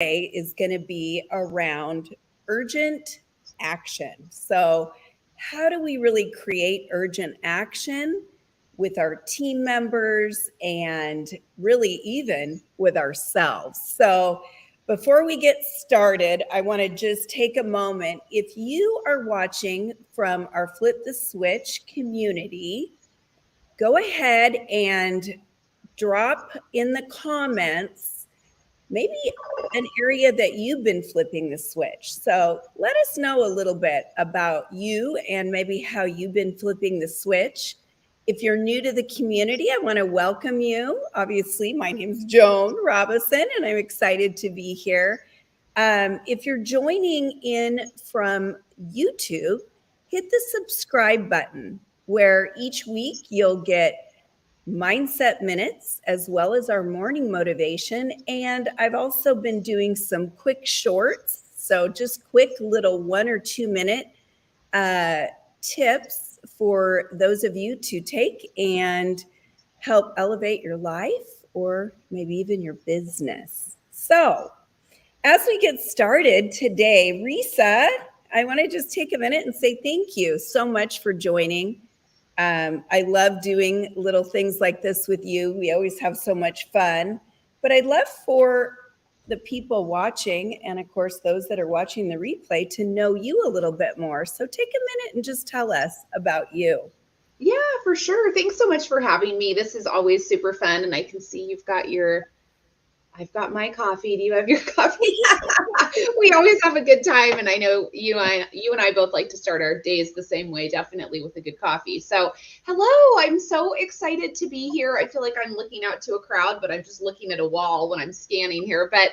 is going to be around urgent action. So, how do we really create urgent action with our team members and really even with ourselves? So, before we get started, I want to just take a moment. If you are watching from our Flip the Switch community, go ahead and drop in the comments maybe an area that you've been flipping the switch. So let us know a little bit about you and maybe how you've been flipping the switch. If you're new to the community, I want to welcome you. Obviously, my name's Joan Robison, and I'm excited to be here. If you're joining in from YouTube, hit the subscribe button where each week you'll get mindset minutes as well as our morning motivation. And I've also been doing some quick shorts. So just quick little 1 or 2 minute tips for those of you to take and help elevate your life or maybe even your business. So as we get started today, Risa, I want to just take a minute and say thank you so much for joining. I love doing little things like this with you. We always have so much fun. But I'd love for the people watching, and of course, those that are watching the replay, to know you a little bit more. So take a minute and just tell us about you. Yeah, for sure. Thanks so much for having me. This is always super fun. And I can see I've got my coffee. Do you have your coffee? We always have a good time. And I know you and I both like to start our days the same way, definitely with a good coffee. So hello, I'm so excited to be here. I feel like I'm looking out to a crowd, but I'm just looking at a wall when I'm scanning here. But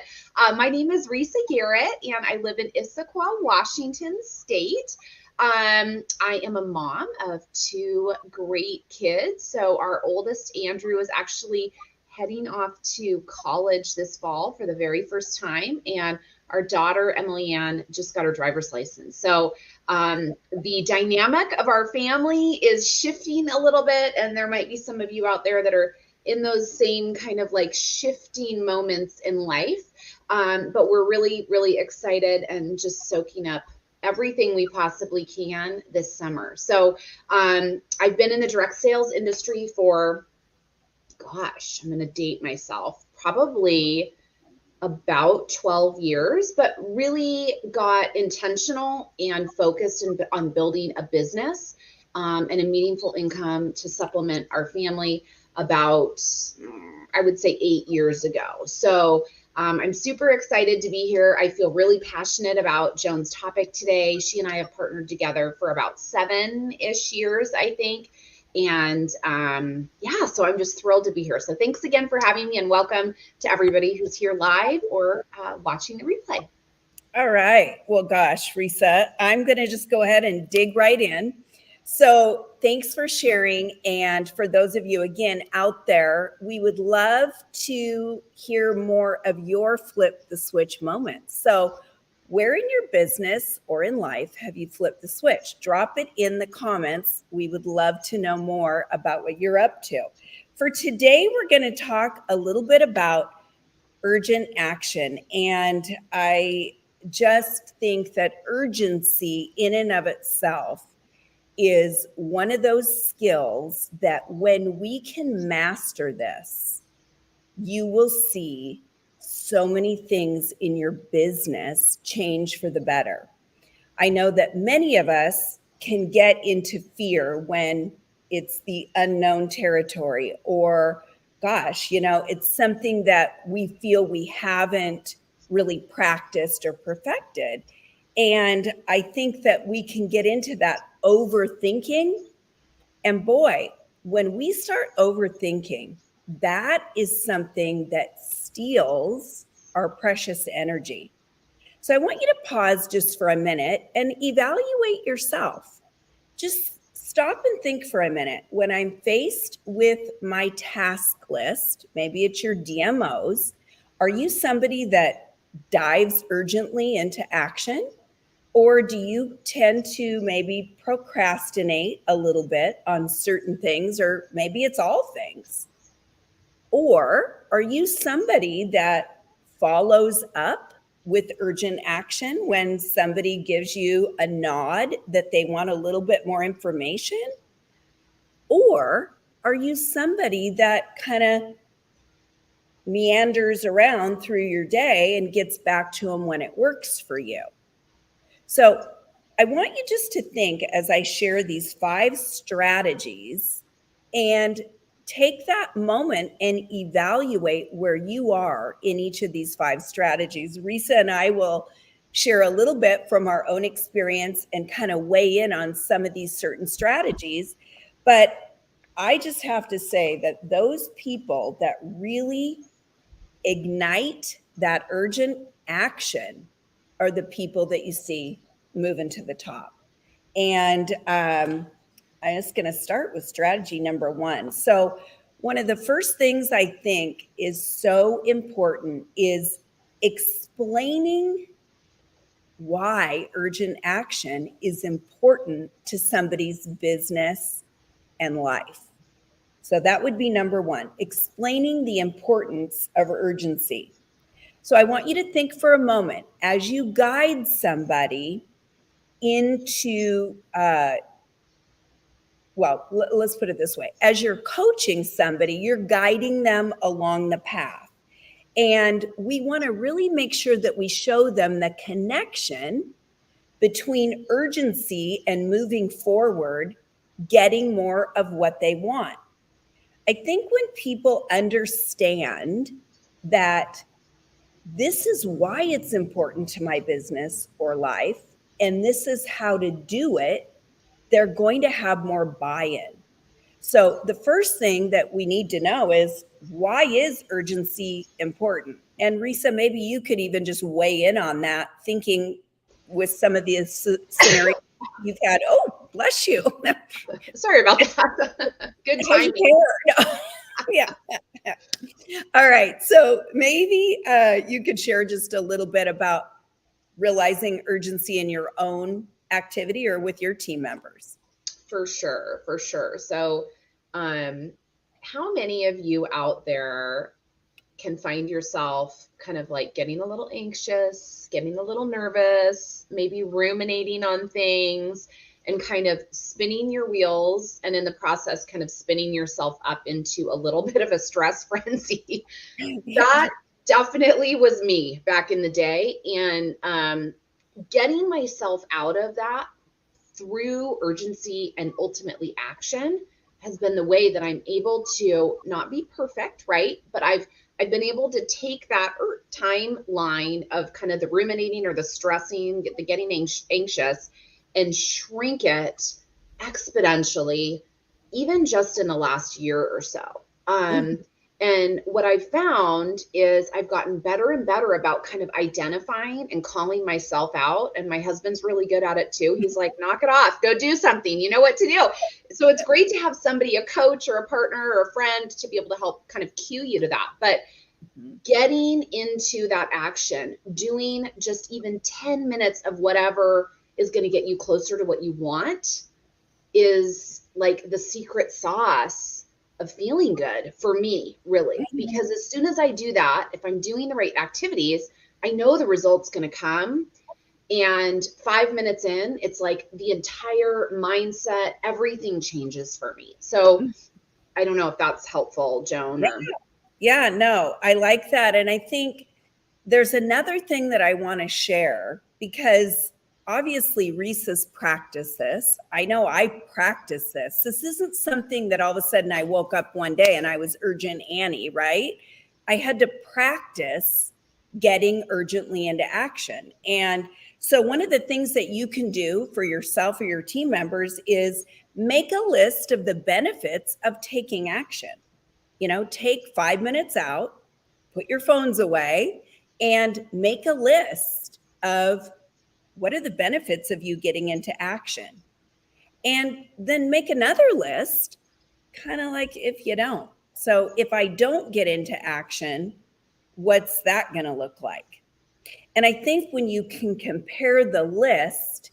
my name is Risa Garrett, and I live in Issaquah, Washington State. I am a mom of 2 great kids. So our oldest, Andrew, is actually heading off to college this fall for the very first time. And our daughter, Emily Ann, just got her driver's license. So the dynamic of our family is shifting a little bit. And there might be some of you out there that are in those same kind of like shifting moments in life. But we're really, really excited and just soaking up everything we possibly can this summer. So I've been in the direct sales industry for, gosh, I'm going to date myself, probably about 12 years, but really got intentional and focused on building a business and a meaningful income to supplement our family about, I would say, 8 years ago. So I'm super excited to be here. I feel really passionate about Joan's topic today. She and I have partnered together for about 7-ish years, I think. And yeah, so I'm just thrilled to be here. So thanks again for having me, and welcome to everybody who's here live or watching the replay. All right. Well, gosh, Risa, I'm going to just go ahead and dig right in. So thanks for sharing. And for those of you, again, out there, we would love to hear more of your flip the switch moments. So where in your business or in life have you flipped the switch? Drop it in the comments. We would love to know more about what you're up to. For today, we're going to talk a little bit about urgent action. And I just think that urgency in and of itself is one of those skills that when we can master this, you will see so many things in your business change for the better. I know that many of us can get into fear when it's the unknown territory, or gosh, it's something that we feel we haven't really practiced or perfected. And I think that we can get into that overthinking. And boy, when we start overthinking, that is something that steals our precious energy. So I want you to pause just for a minute and evaluate yourself. Just stop and think for a minute. When I'm faced with my task list, maybe it's your DMOs, are you somebody that dives urgently into action? Or do you tend to maybe procrastinate a little bit on certain things, or maybe it's all things? Or are you somebody that follows up with urgent action when somebody gives you a nod that they want a little bit more information? Or are you somebody that kind of meanders around through your day and gets back to them when it works for you? So I want you just to think as I share these 5 strategies and take that moment and evaluate where you are in each of these 5 strategies. Risa and I will share a little bit from our own experience and kind of weigh in on some of these certain strategies. But I just have to say that those people that really ignite that urgent action are the people that you see moving to the top. And I'm just going to start with strategy number 1. So one of the first things I think is so important is explaining why urgent action is important to somebody's business and life. So that would be number 1, explaining the importance of urgency. So I want you to think for a moment as you guide somebody into, let's put it this way. As you're coaching somebody, you're guiding them along the path. And we want to really make sure that we show them the connection between urgency and moving forward, getting more of what they want. I think when people understand that this is why it's important to my business or life, and this is how to do it, they're going to have more buy-in. So the first thing that we need to know is, why is urgency important? And Risa, maybe you could even just weigh in on that, thinking with some of the scenarios you've had. Oh, bless you. Sorry about that. Good timing. Yeah. All right. So maybe you could share just a little bit about realizing urgency in your own activity or with your team members. For sure. So, how many of you out there can find yourself kind of like getting a little anxious, getting a little nervous, maybe ruminating on things, and kind of spinning your wheels, and in the process kind of spinning yourself up into a little bit of a stress frenzy? That definitely was me back in the day. And getting myself out of that through urgency and ultimately action has been the way that I'm able to not be perfect, right? But I've been able to take that timeline of kind of the ruminating or the stressing, the getting anxious, and shrink it exponentially, even just in the last year or so. And what I've found is I've gotten better and better about kind of identifying and calling myself out. And my husband's really good at it too. He's like, knock it off, go do something. You know what to do. So it's great to have somebody, a coach or a partner or a friend, to be able to help kind of cue you to that. But getting into that action, doing just even 10 minutes of whatever is going to get you closer to what you want, is like the secret sauce of feeling good for me, really. Because as soon as I do that, if I'm doing the right activities, I know the result's going to come. And 5 minutes in, it's like the entire mindset, everything changes for me. So I don't know if that's helpful, Joan. Yeah, no, I like that. And I think there's another thing that I want to share, because obviously Risa's practiced this. I know I practice this. This isn't something that all of a sudden I woke up one day and I was urgent Annie, right? I had to practice getting urgently into action. And so one of the things that you can do for yourself or your team members is make a list of the benefits of taking action. You know, take 5 minutes out, put your phones away, and make a list of what are the benefits of you getting into action. And then make another list, kind of like if you don't. So if I don't get into action, what's that going to look like? And I think when you can compare the list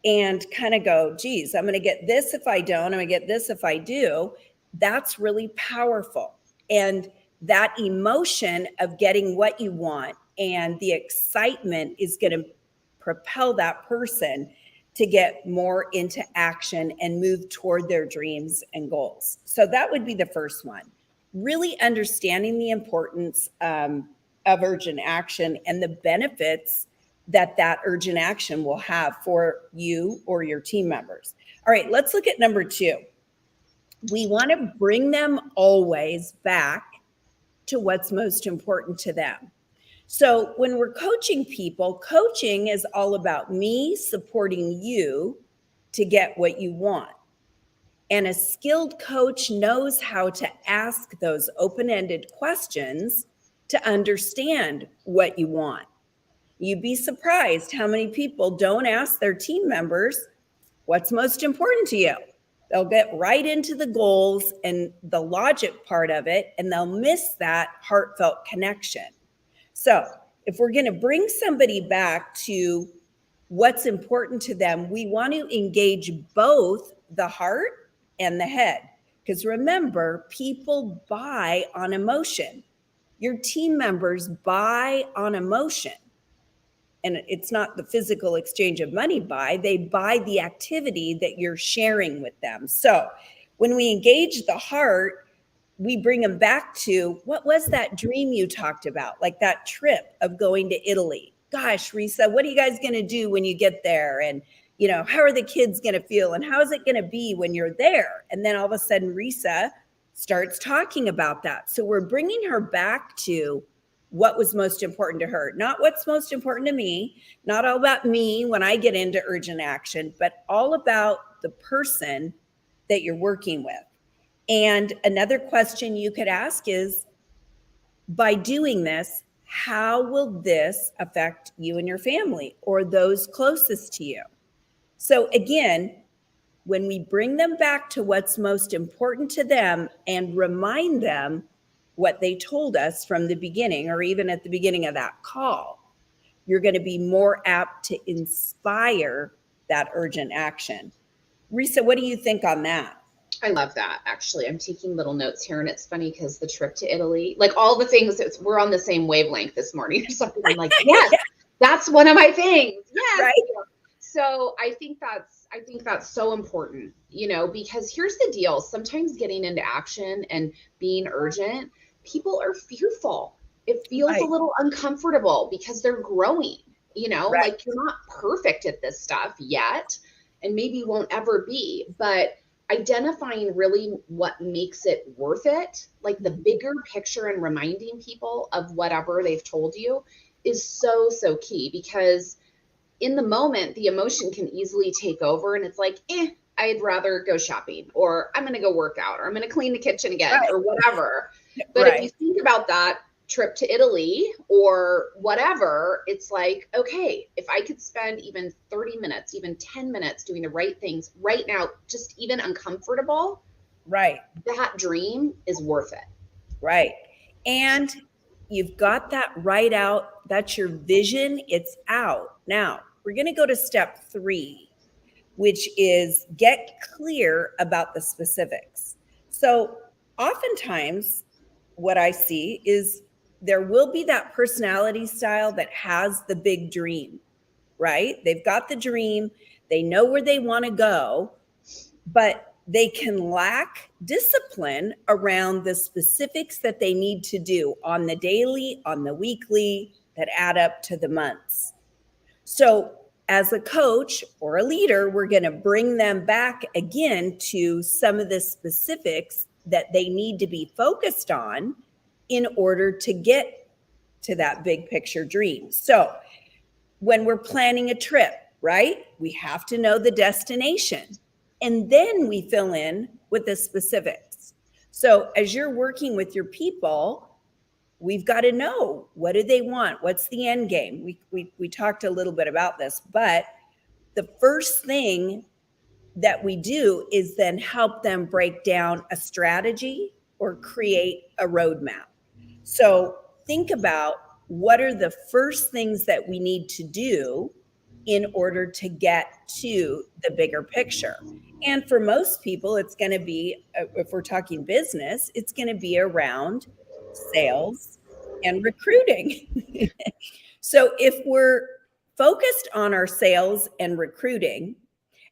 and kind of go, geez, I'm going to get this if I don't, I'm going to get this if I do, that's really powerful. And that emotion of getting what you want and the excitement is going to propel that person to get more into action and move toward their dreams and goals. So that would be the first one. Really understanding the importance of urgent action and the benefits that urgent action will have for you or your team members. All right, let's look at number 2. We want to bring them always back to what's most important to them. So when we're coaching people, coaching is all about me supporting you to get what you want. And a skilled coach knows how to ask those open-ended questions to understand what you want. You'd be surprised how many people don't ask their team members what's most important to you. They'll get right into the goals and the logic part of it, and they'll miss that heartfelt connection. So if we're going to bring somebody back to what's important to them, we want to engage both the heart and the head. Because remember, people buy on emotion. Your team members buy on emotion. And it's not the physical exchange of money buy, they buy the activity that you're sharing with them. So when we engage the heart, we bring them back to, what was that dream you talked about? Like that trip of going to Italy. Gosh, Risa, what are you guys going to do when you get there? And, how are the kids going to feel? And how is it going to be when you're there? And then all of a sudden, Risa starts talking about that. So we're bringing her back to what was most important to her, not what's most important to me, not all about me when I get into urgent action, but all about the person that you're working with. And another question you could ask is, by doing this, how will this affect you and your family or those closest to you? So again, when we bring them back to what's most important to them and remind them what they told us from the beginning, or even at the beginning of that call, you're going to be more apt to inspire that urgent action. Risa, what do you think on that? I love that. Actually, I'm taking little notes here, and it's funny because the trip to Italy, like all the things, we're on the same wavelength this morning or something. I'm like, yes, that's one of my things. Yes. Right. So I think that's so important, because here's the deal. Sometimes getting into action and being urgent, people are fearful. It feels a little uncomfortable because they're growing, like you're not perfect at this stuff yet, and maybe won't ever be, but identifying really what makes it worth it, like the bigger picture, and reminding people of whatever they've told you is so, so key, because in the moment, the emotion can easily take over, and it's like, I'd rather go shopping, or I'm going to go work out, or I'm going to clean the kitchen again, or whatever. But if you think about that trip to Italy or whatever, it's like, okay, if I could spend even 30 minutes, even 10 minutes doing the right things right now, just even uncomfortable, that dream is worth it. Right. And you've got that right out. That's your vision. It's out. Now, we're going to go to step 3, which is get clear about the specifics. So oftentimes what I see is there will be that personality style that has the big dream, right? They've got the dream. They know where they want to go, but they can lack discipline around the specifics that they need to do on the daily, on the weekly, that add up to the months. So as a coach or a leader, we're going to bring them back again to some of the specifics that they need to be focused on in order to get to that big picture dream. So when we're planning a trip, right, we have to know the destination, and then we fill in with the specifics. So as you're working with your people, we've got to know, what do they want? What's the end game? We talked a little bit about this, but the first thing that we do is then help them break down a strategy or create a roadmap. So think about, what are the first things that we need to do in order to get to the bigger picture? And for most people, it's going to be, if we're talking business, it's going to be around sales, and recruiting. So if we're focused on our sales and recruiting,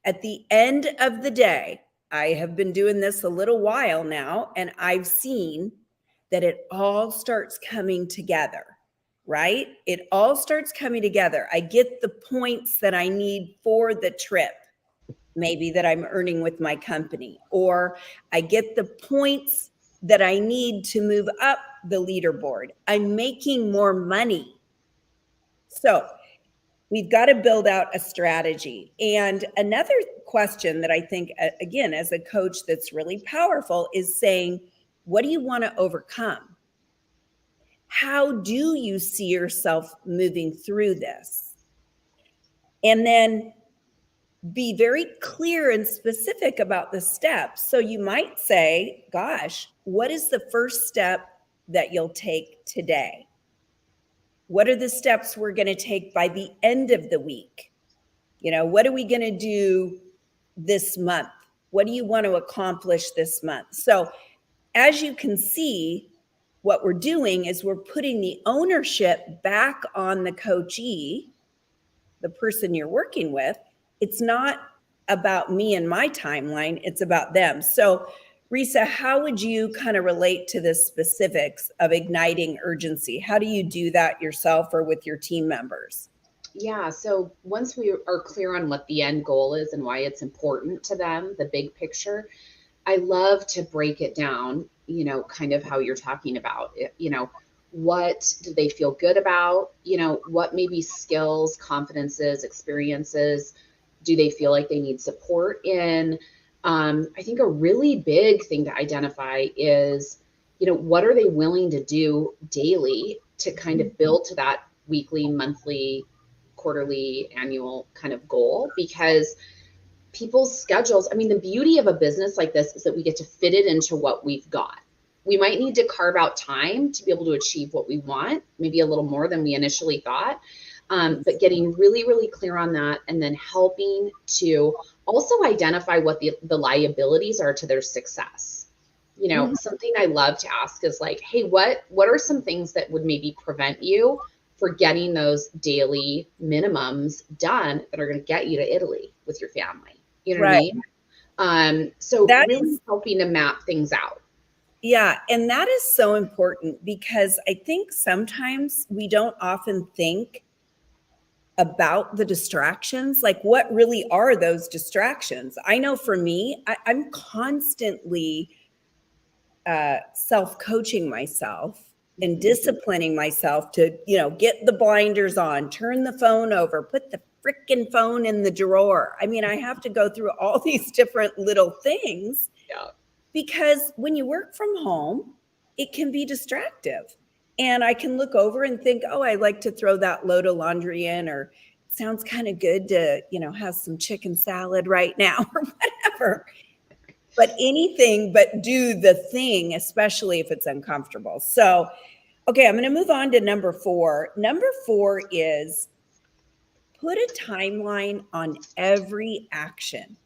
at the end of the day, I have been doing this a little while now, and I've seen that it all starts coming together, right? It all starts coming together. I get the points that I need for the trip, maybe that I'm earning with my company, or I get the points that I need to move up the leaderboard. I'm making more money. So we've got to build out a strategy. And another question that I think, again, as a coach, that's really powerful is saying, what do you want to overcome? How do you see yourself moving through this? And then be very clear and specific about the steps. So you might say, gosh, what is the first step that you'll take today? What are the steps we're going to take by the end of the week? You know, what are we going to do this month? What do you want to accomplish this month? So as you can see, what we're doing is we're putting the ownership back on the coachee, the person you're working with. It's not about me and my timeline, it's about them. So Risa, how would you kind of relate to the specifics of igniting urgency? How do you do that yourself or with your team members? Yeah, so once we are clear on what the end goal is and why it's important to them, the big picture, I love to break it down, you know, kind of how you're talking about it, you know, what do they feel good about? You know, what maybe skills, confidences, experiences do they feel like they need support in? I think a really big thing to identify is, you know, what are they willing to do daily to kind of build to that weekly, monthly, quarterly, annual kind of goal? Because people's schedules, I mean, the beauty of a business like this is that we get to fit it into what we've got. We might need to carve out time to be able to achieve what we want, maybe a little more than we initially thought. But getting really, really clear on that, and then helping to also identify what the liabilities are to their success. You know, something I love to ask is like, hey, what are some things that would maybe prevent you for getting those daily minimums done that are going to get you to Italy with your family? You know what I mean? So that really helping to map things out. Yeah. And that is so important, because I think sometimes we don't often think about the distractions. Like, what really are those distractions? I know for me, I'm constantly self-coaching myself and disciplining myself to, you know, get the blinders on, turn the phone over, put the freaking phone in the drawer. I mean, I have to go through all these different little things. Yeah. Because when you work from home, it can be distractive. And I can look over and think, oh, I like to throw that load of laundry in, or it sounds kind of good to, you know, have some chicken salad right now, or whatever. But anything but do the thing, especially if it's uncomfortable. So, okay, I'm going to move on to number 4. Number 4 is put a timeline on every action.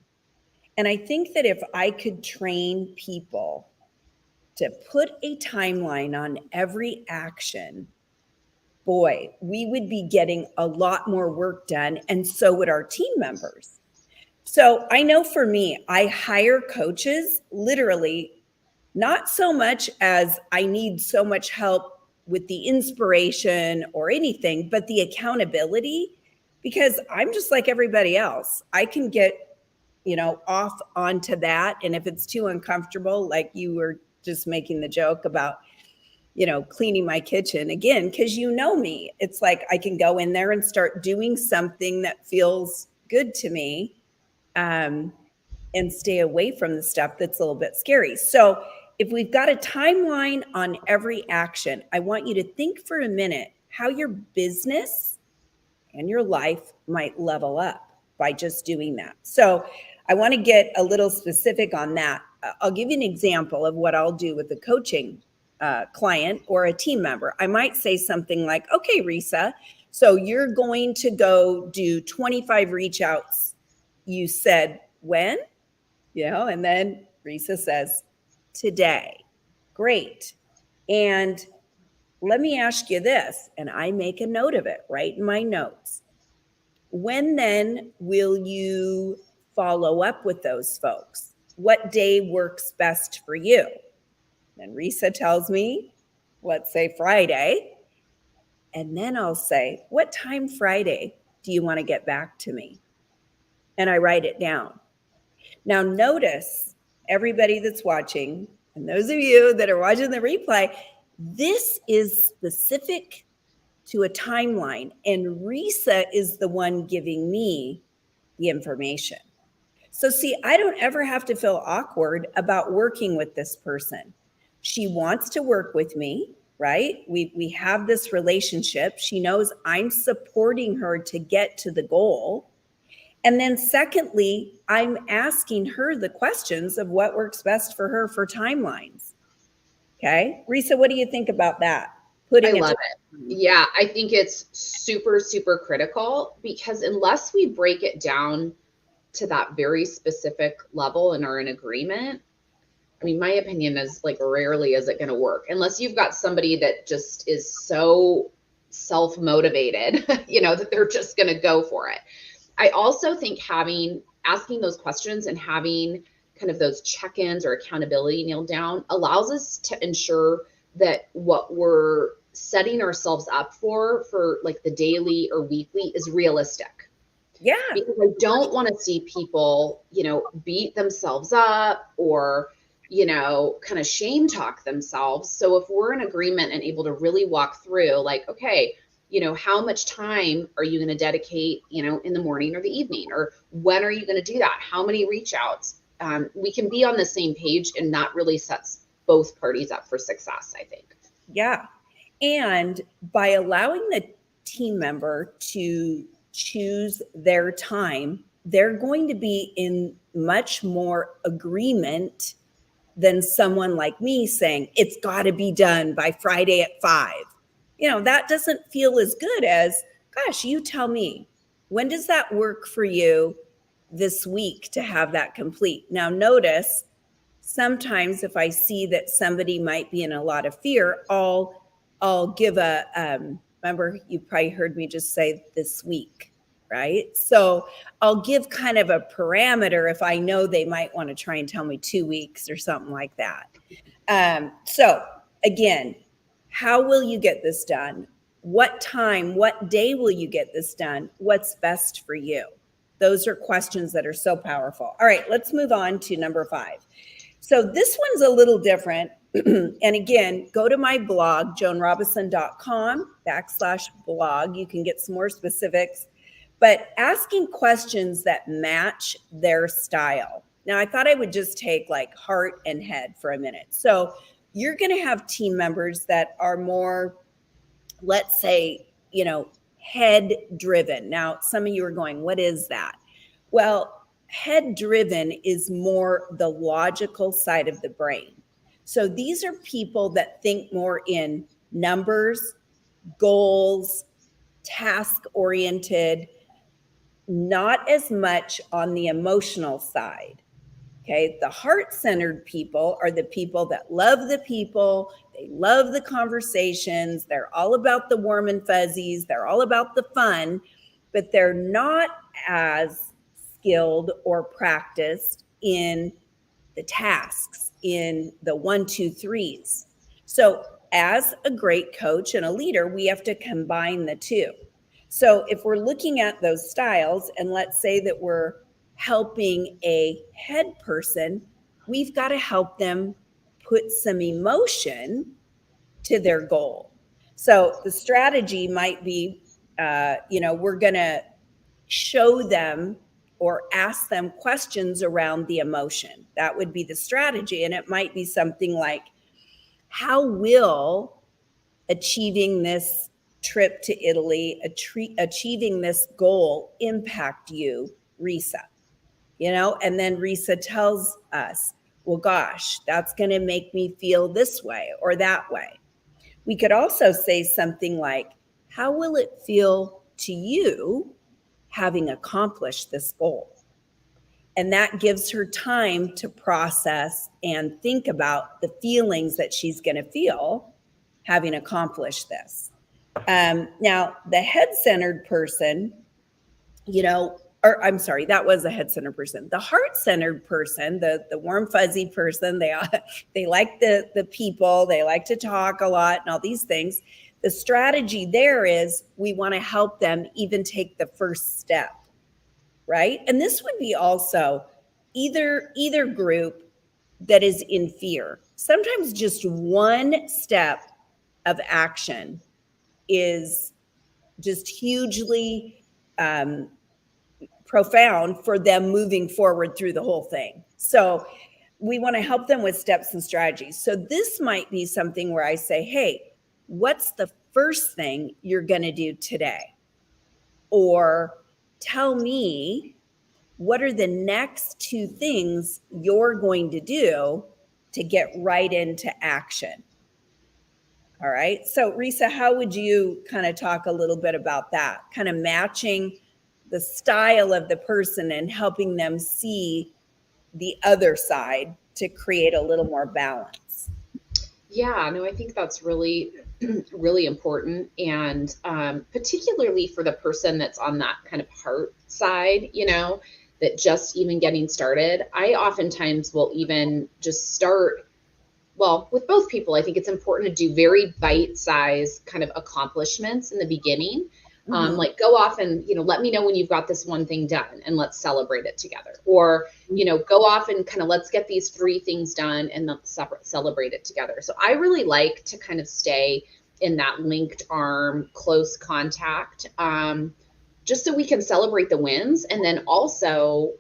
And I think that if I could train people to put a timeline on every action, boy, we would be getting a lot more work done, and so would our team members. So I know for me, I hire coaches literally not so much as I need so much help with the inspiration or anything, but the accountability, because I'm just like everybody else. I can get, you know, off onto that. And if it's too uncomfortable, like you were just making the joke about, you know, cleaning my kitchen again, because you know me, it's like I can go in there and start doing something that feels good to me, and stay away from the stuff that's a little bit scary. So if we've got a timeline on every action, I want you to think for a minute how your business and your life might level up by just doing that. So I want to get a little specific on that. I'll give you an example of what I'll do with a coaching client or a team member. I might say something like, okay, Risa, so you're going to go do 25 reach outs. You said when? You know, and then Risa says, today. Great. And let me ask you this, and I make a note of it right in my notes. When then will you follow up with those folks? What day works best for you? And Risa tells me, let's say Friday. And then I'll say, what time Friday do you want to get back to me? And I write it down. Now, notice everybody that's watching, and those of you that are watching the replay, this is specific to a timeline, and Risa is the one giving me the information. So, see, I don't ever have to feel awkward about working with this person. She wants to work with me, right? We have this relationship. She knows I'm supporting her to get to the goal. And then secondly, I'm asking her the questions of what works best for her for timelines. Okay. Risa, what do you think about that? I love it. Yeah, I think it's super, super critical, because unless we break it down to that very specific level and are in agreement, I mean, my opinion is like, rarely is it going to work unless you've got somebody that just is so self-motivated, that they're just going to go for it. I also think asking those questions and having kind of those check-ins or accountability nailed down allows us to ensure that what we're setting ourselves up for like the daily or weekly is realistic. Yeah. Because I don't want to see people, beat themselves up or, kind of shame talk themselves. So if we're in agreement and able to really walk through like, okay, how much time are you going to dedicate, in the morning or the evening, or when are you going to do that? How many reach outs? We can be on the same page, and that really sets both parties up for success, I think. Yeah. And by allowing the team member to choose their time, they're going to be in much more agreement than someone like me saying, it's got to be done by Friday at 5. That doesn't feel as good as, gosh, you tell me, when does that work for you this week to have that complete? Now, notice sometimes if I see that somebody might be in a lot of fear, I'll give remember, you probably heard me just say this week, right? So I'll give kind of a parameter if I know they might want to try and tell me 2 weeks or something like that. So again, how will you get this done? What time, what day will you get this done? What's best for you? Those are questions that are so powerful. All right, let's move on to number 5. So this one's a little different. And again, go to my blog, joanrobison.com/blog. You can get some more specifics, but asking questions that match their style. Now, I thought I would just take like heart and head for a minute. So you're going to have team members that are more, let's say, head driven. Now, some of you are going, what is that? Well, head driven is more the logical side of the brain. So these are people that think more in numbers, goals, task oriented, not as much on the emotional side. Okay, the heart-centered people are the people that love the people, they love the conversations, they're all about the warm and fuzzies, they're all about the fun, but they're not as skilled or practiced in the tasks, in the 1, 2, 3s. So as a great coach and a leader, we have to combine the two. So if we're looking at those styles, and let's say that we're helping a head person, we've got to help them put some emotion to their goal. So the strategy might be, we're going to show them or ask them questions around the emotion. That would be the strategy. And it might be something like, how will achieving this trip to Italy, achieving this goal impact you, Risa? And then Risa tells us, well, gosh, that's going to make me feel this way or that way. We could also say something like, how will it feel to you having accomplished this goal? And that gives her time to process and think about the feelings that she's going to feel having accomplished this. Now, the head-centered person, or I'm sorry, that was a head-centered person. The heart-centered person, the warm, fuzzy person, they like the people, they like to talk a lot and all these things. The strategy there is we want to help them even take the first step, right? And this would be also either group that is in fear. Sometimes just one step of action is just hugely profound for them moving forward through the whole thing. So we want to help them with steps and strategies. So this might be something where I say, hey, what's the first thing you're going to do today? Or tell me, what are the next 2 things you're going to do to get right into action? All right. So Risa, how would you kind of talk a little bit about that? Kind of matching the style of the person and helping them see the other side to create a little more balance. Yeah, no, I think that's really, really important. And particularly for the person that's on that kind of heart side, that just even getting started, I oftentimes will even just start. Well, with both people, I think it's important to do very bite-sized kind of accomplishments in the beginning. Like go off and, let me know when you've got this one thing done and let's celebrate it together. Or, go off and kind of let's get these 3 things done and let's celebrate it together. So I really like to kind of stay in that linked arm, close contact, just so we can celebrate the wins. And then also,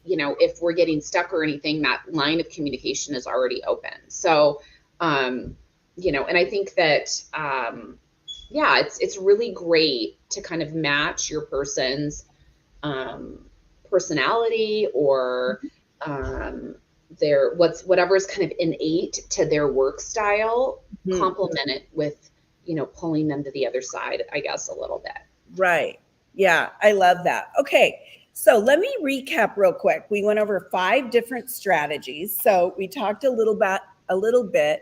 if we're getting stuck or anything, that line of communication is already open. So, and I think that, it's really great to kind of match your person's personality or whatever is kind of innate to their work style, complement it with, pulling them to the other side, I guess, a little bit. Right. Yeah, I love that. Okay. So let me recap real quick. We went over 5 different strategies. So we talked a little bit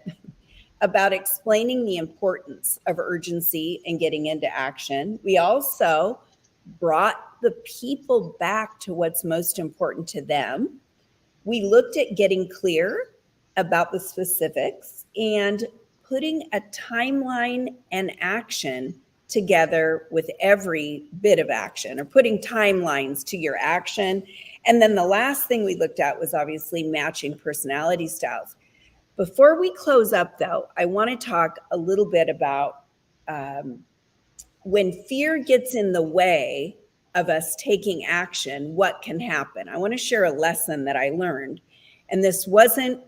about explaining the importance of urgency and getting into action. We also brought the people back to what's most important to them. We looked at getting clear about the specifics and putting a timeline and action together with every bit of action, or putting timelines to your action. And then the last thing we looked at was obviously matching personality styles. Before we close up though, I want to talk a little bit about when fear gets in the way of us taking action, what can happen. I want to share a lesson that I learned. And this wasn't,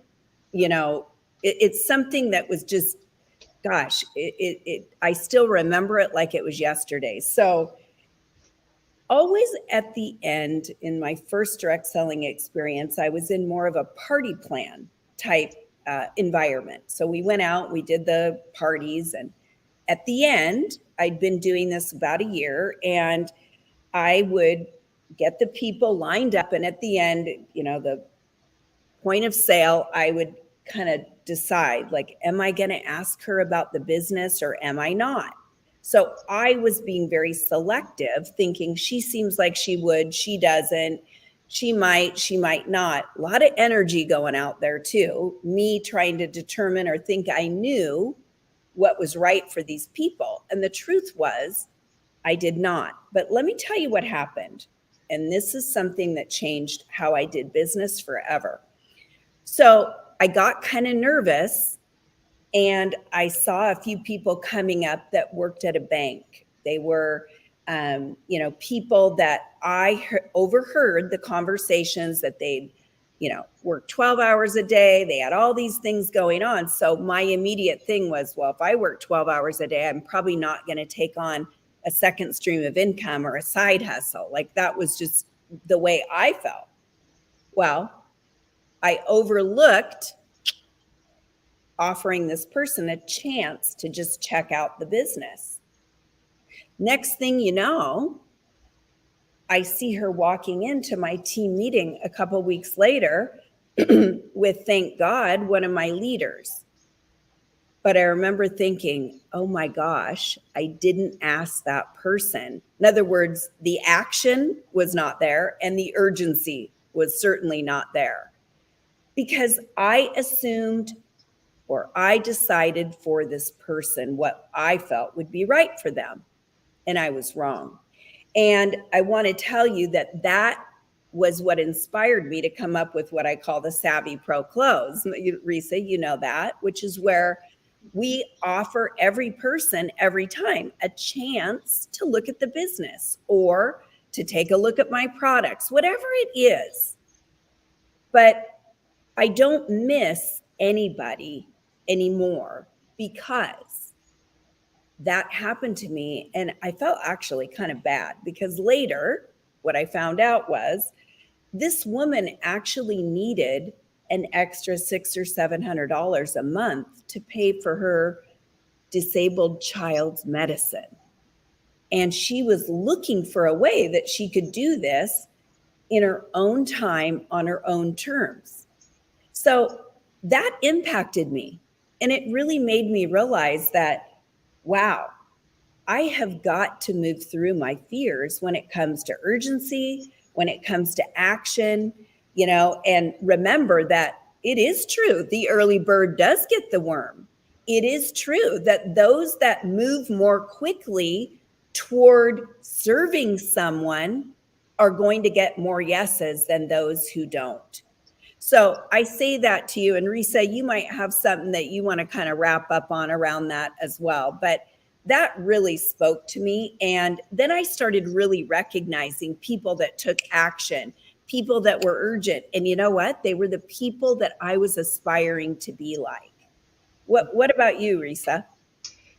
it's something that was just, gosh, I still remember it like it was yesterday. So always at the end in my first direct selling experience, I was in more of a party plan type environment. So we went out, we did the parties, and at the end, I'd been doing this about a year, and I would get the people lined up, and at the end, the point of sale, I would kind of decide, like, am I going to ask her about the business or am I not? So I was being very selective, thinking she seems like she would, she doesn't, she might not. A lot of energy going out there too, me trying to determine or think I knew what was right for these people. And the truth was, I did not. But let me tell you what happened. And this is something that changed how I did business forever. So I got kind of nervous, and I saw a few people coming up that worked at a bank. They were, people that I overheard the conversations that they'd, worked 12 hours a day. They had all these things going on. So my immediate thing was, well, if I work 12 hours a day, I'm probably not going to take on a second stream of income or a side hustle. Like, that was just the way I felt. Well, I overlooked offering this person a chance to just check out the business. Next thing you know, I see her walking into my team meeting a couple weeks later with, thank God, one of my leaders. But I remember thinking, oh my gosh, I didn't ask that person. In other words, the action was not there and the urgency was certainly not there, because I assumed, or I decided for this person what I felt would be right for them. And I was wrong. And I want to tell you that that was what inspired me to come up with what I call the Savvy Pro Close. Risa, you know that, which is where we offer every person every time a chance to look at the business or to take a look at my products, whatever it is. But I don't miss anybody anymore because that happened to me. And I felt actually kind of bad, because later what I found out was this woman actually needed an extra $600 or $700 a month to pay for her disabled child's medicine. And she was looking for a way that she could do this in her own time, on her own terms. So that impacted me. And it really made me realize that, wow, I have got to move through my fears when it comes to urgency, when it comes to action, and remember that it is true. The early bird does get the worm. It is true that those that move more quickly toward serving someone are going to get more yeses than those who don't. So I say that to you, and Risa, you might have something that you want to kind of wrap up on around that as well. But that really spoke to me. And then I started really recognizing people that took action, people that were urgent. And you know what? They were the people that I was aspiring to be like. What about you, Risa?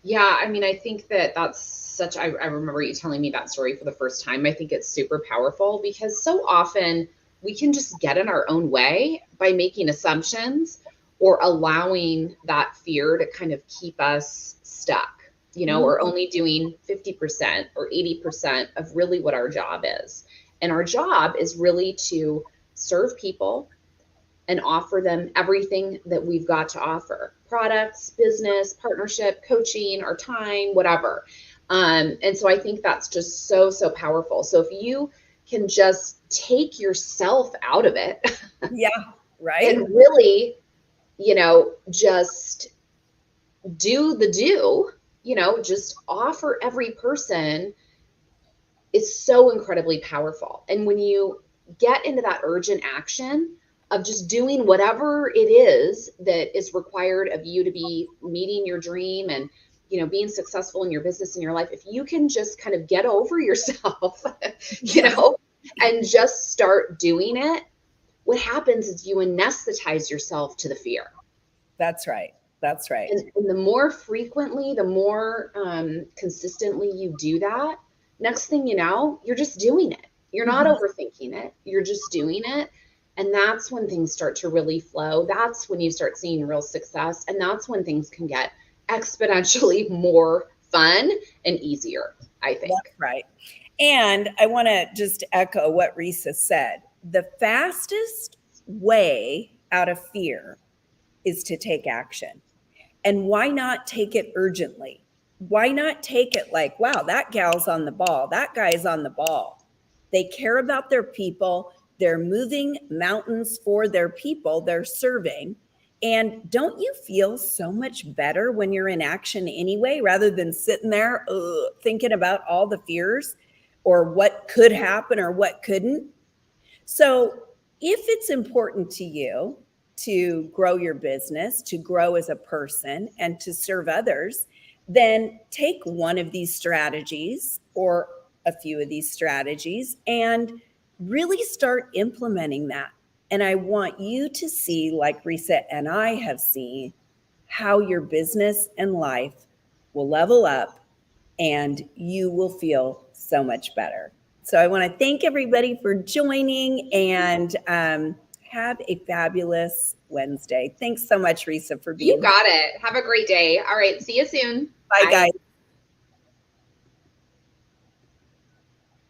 Yeah, I mean, I think that's such, I remember you telling me that story for the first time. I think it's super powerful because so often we can just get in our own way by making assumptions or allowing that fear to kind of keep us stuck, or only doing 50% or 80% of really what our job is. And our job is really to serve people and offer them everything that we've got to offer: products, business, partnership, coaching, our time, whatever. And so I think that's just so, so powerful. So if you can just take yourself out of it. Yeah, right. And really, just do the just offer every person, is so incredibly powerful. And when you get into that urgent action of just doing whatever it is that is required of you to be meeting your dream and, being successful in your business and your life, if you can just kind of get over yourself, and just start doing it, what happens is you anesthetize yourself to the fear. That's right. That's right. And the more frequently, the more consistently you do that, next thing you know, you're just doing it. You're not overthinking it. You're just doing it. And that's when things start to really flow. That's when you start seeing real success. And that's when things can get exponentially more fun and easier, I think. That's right. And I want to just echo what Risa said. The fastest way out of fear is to take action. And why not take it urgently? Why not take it like, wow, that gal's on the ball. That guy's on the ball. They care about their people. They're moving mountains for their people they're serving. And don't you feel so much better when you're in action anyway, rather than sitting there thinking about all the fears or what could happen or what couldn't? So if it's important to you to grow your business, to grow as a person, and to serve others, then take one of these strategies or a few of these strategies and really start implementing that. And I want you to see, like Risa and I have seen, how your business and life will level up and you will feel so much better. So I want to thank everybody for joining, and have a fabulous Wednesday. Thanks so much, Risa, for being here. You got it. Have a great day. All right. See you soon. Bye, guys.